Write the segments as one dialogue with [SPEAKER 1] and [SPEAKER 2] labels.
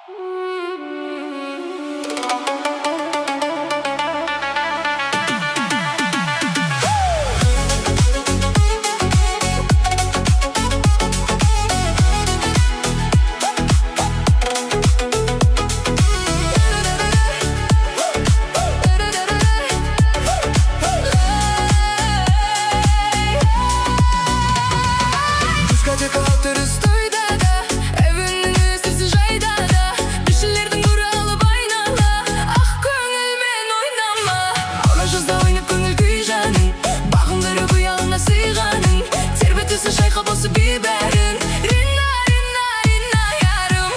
[SPEAKER 1] Diskoteka oturuz toyda da, evinin sesi jayda da, bir şeylerden alıp aynala, ah köngülmen oynama. Oranjızda oynayıp köngül kuyjanın, bağımları bu yalına sıyğanın, terbetisi şayqa basıp biberin, rinna rinna rinna yarım.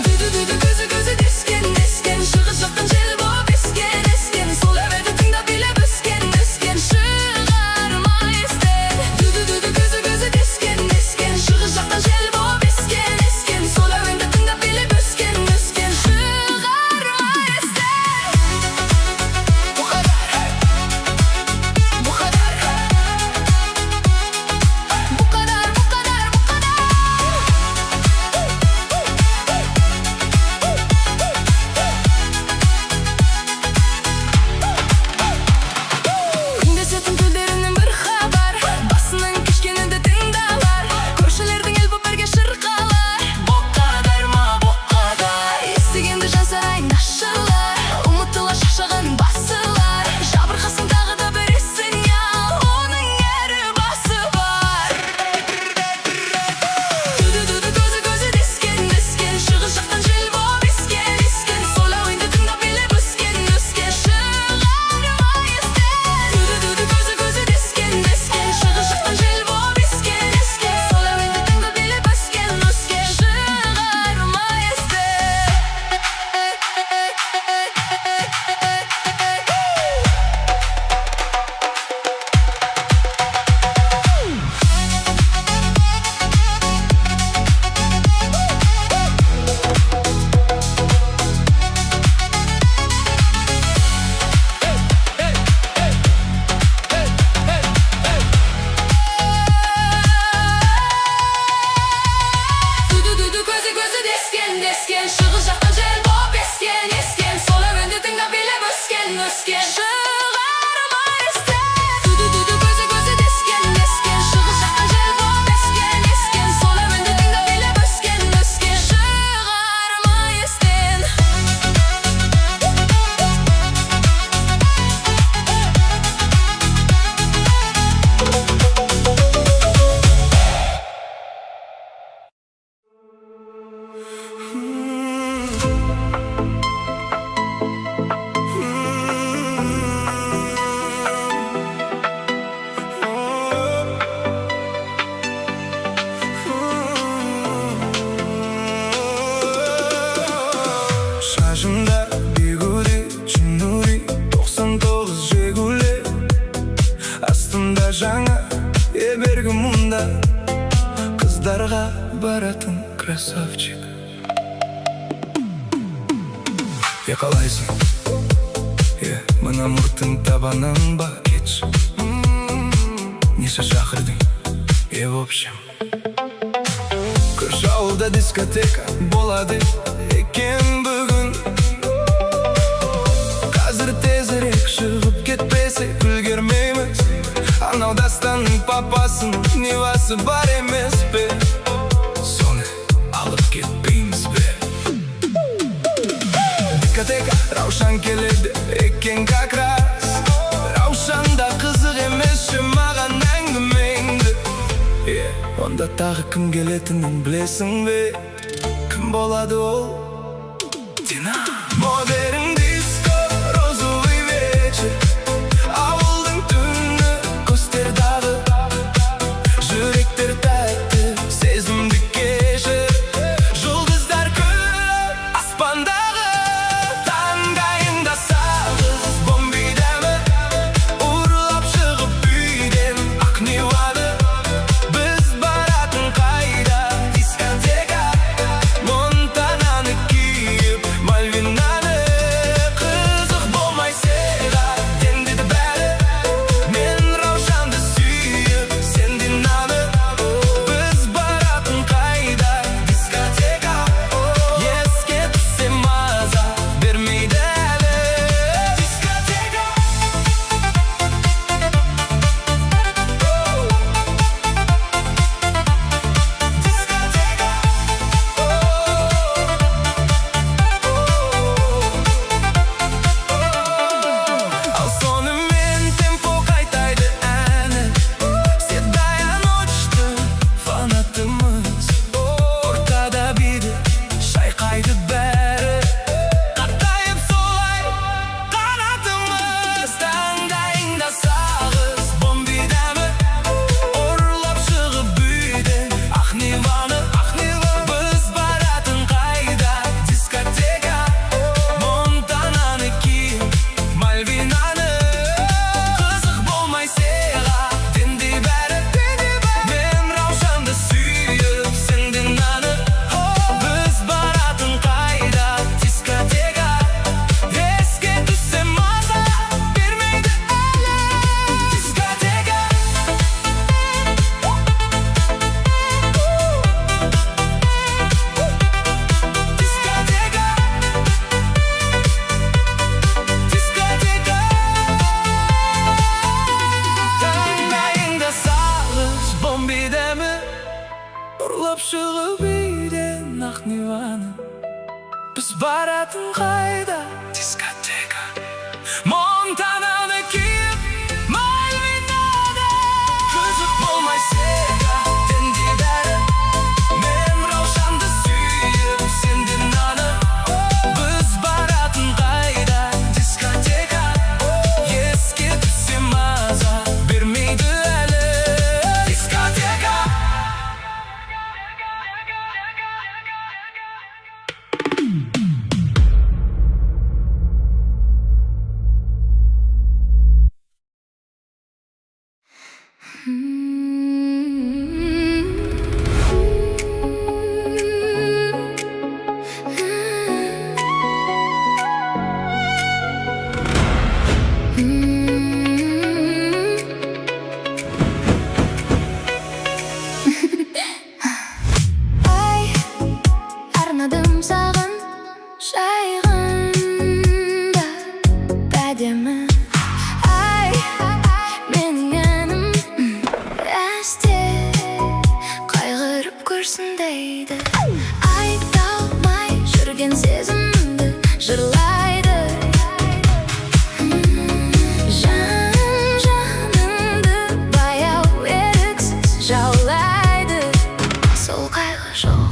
[SPEAKER 1] Düdü düdü gözü gözü desken desken, şığı şıqqın jel boğup esken esken, sol evede tıngda bile büsken büsken, şığarma esten. Düdü düdü gözü gözü desken desken, şığı şıqqın jel boğup esken esken, sol evede tıngda bile büsken büsken, şığarma esten. Bu kadar, bu kadar, bu kadar, bu kadar, bu kadar. Күндесетін төлдерінің бір хабар, басының кешкені тыңдалар, көршілердің ел боп бірге шырқалар. Бұ қадар ма, бұ қадар, естігенді жан сайын ашылар, ұмытылар шақшаған басылар, жабырқасын тағы да бір сигнал, оның әрі басы бар. Düdü düdü gözü gözü desken desken, şığı şıqqın jel boğup esken esken, sol evinde tıngda bile büsken büsken, şığarma esten. Düdü düdü gözü gözü desken desken, şığı şıqqın jel boğup esken esken, sol evinde tıngda bile büsken büsken, şığarma esten. Düdü düdü gözü gözü desken desken, şığı şıqqın jel boğup esken esken, sol evinde tıngda bile büsken büsken, şığarma esten. Düdü düdü gözü gözü desken desken, şığı şıqqın jel boğup esken esken, sol evinde tıngda bile büsken büsken, şığarma esten.
[SPEAKER 2] Şaşımda Bigudi, Çinuri, 99 Jiguli, астында жаңа бергі мұнда, қыздарға баратын красавчик. Қалайсың? Мына мұрттың табанын ба кетші. Неше шақырдың? В общем, көрші ауылда дискотека болады екен бүгін. Қазір тезірек шығып кетпесек үлгермейміз. Анау дастанның папасын невасы бар емес пе? Соны алып кетпейміз бе? Дискотека Раушан келеді екен как раз. Раушанда қызық емес маған әңгімеңді. Онда тағы кім келетінін білесің бе? Кім болады ол? Дина. Модерн диско, розовый вечер, ауылдың түні, көстердағы жүректер тәтті, сезімді кешір. Жұлдыздар көп аспандағы, таңдайында сағыз бомби дәмі, ұрлап шығып үйден ақ неваны. Біз баратын қайда? Дискотека, Монтананы киіп, Мальвинаны. Құлап шығып үйден ақ ниваны. Біз баратын қайда? Дискотека. Монтананы киіп, Мальвинада. Күзіп болмай сега, дінде бәрі. Мен Раушанды сүйіп, сенде нанып. Біз баратын қайда? Дискотека. Еске түссе маза бермейді әлі. Дискотека.
[SPEAKER 1] Ай, арнадым саған жайғанда әдемі. Ай, менің әнім әсте қайғырып көрсін дейді. Айта алмай жүрген сезімді жырлайды. Жанымды баяу еріксіз жаулайды. Сол қайғы жол